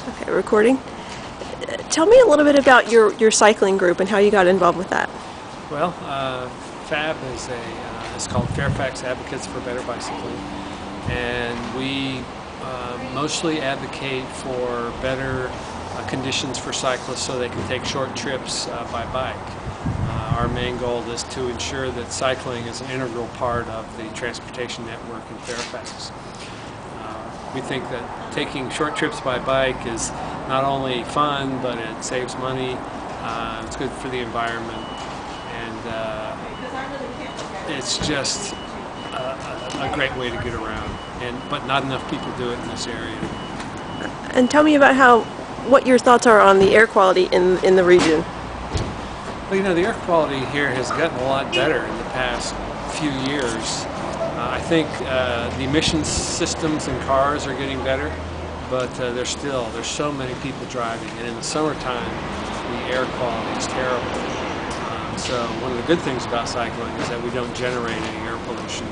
Okay, recording. Tell me a little bit about your cycling group and how you got involved with that. Well, FAB is it's called Fairfax Advocates for Better Bicycling, and we mostly advocate for better conditions for cyclists so they can take short trips by bike. Our main goal is to ensure that cycling is an integral part of the transportation network in Fairfax. We think that taking short trips by bike is not only fun, but it saves money, it's good for the environment, and it's just a great way to get around. But not enough people do it in this area. And tell me about what your thoughts are on the air quality in the region. Well, you know, the air quality here has gotten a lot better in the past few years. I think the emissions systems in cars are getting better, but there's so many people driving, and in the summertime the air quality is terrible. So one of the good things about cycling is that we don't generate any air pollution.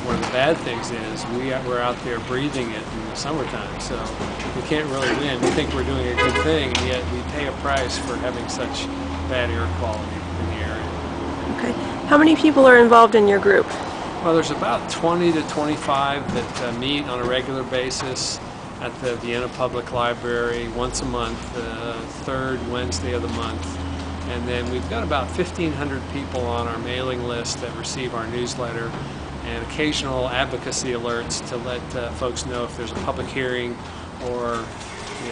One of the bad things is we're out there breathing it in the summertime, so we can't really win. We think we're doing a good thing, and yet we pay a price for having such bad air quality in the area. Okay. How many people are involved in your group? Well, there's about 20 to 25 that meet on a regular basis at the Vienna Public Library once a month, the third Wednesday of the month. And then we've got about 1,500 people on our mailing list that receive our newsletter and occasional advocacy alerts to let folks know if there's a public hearing or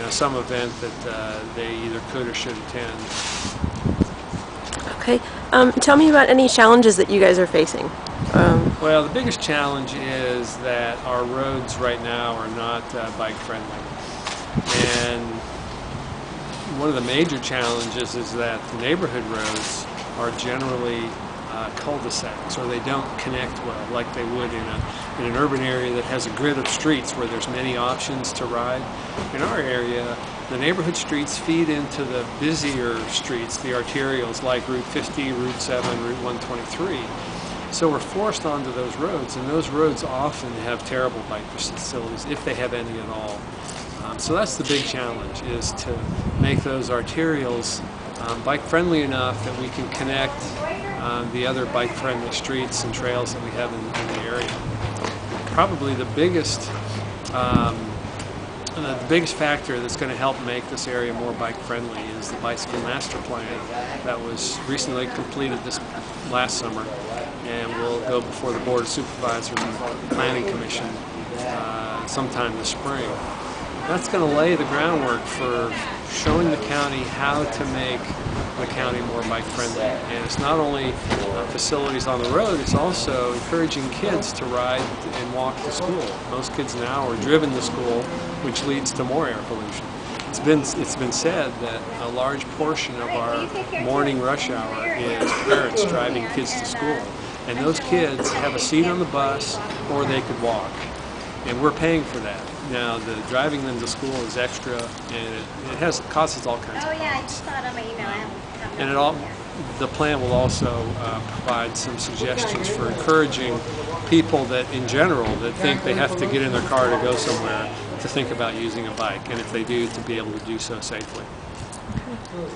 some event that they either could or should attend. Okay. Tell me about any challenges that you guys are facing. Well, the biggest challenge is that our roads right now are not bike friendly, and one of the major challenges is that the neighborhood roads are generally cul-de-sacs, or they don't connect well like they would in an urban area that has a grid of streets where there's many options to ride. In our area, the neighborhood streets feed into the busier streets, the arterials like Route 50, Route 7, Route 123. So we're forced onto those roads, and those roads often have terrible bike facilities, if they have any at all. So that's the big challenge, is to make those arterials bike-friendly enough that we can connect the other bike-friendly streets and trails that we have in the area. Probably the biggest factor that's going to help make this area more bike-friendly is the Bicycle Master Plan that was recently completed this last summer, and will go before the Board of Supervisors and Planning Commission sometime this spring. That's going to lay the groundwork for showing the county how to make the county more bike-friendly. And it's not only facilities on the road, it's also encouraging kids to ride and walk to school. Most kids now are driven to school, which leads to more air pollution. It's been said that a large portion of our morning rush hour is parents driving kids to school. And those kids have a seat on the bus, or they could walk. And we're paying for that. Now, the driving them to school is extra, and it costs all kinds of Oh yeah, I just saw it on my email. And the plan will also provide some suggestions for encouraging people that, in general, that think they have to get in their car to go somewhere, to think about using a bike, and if they do, to be able to do so safely. Okay.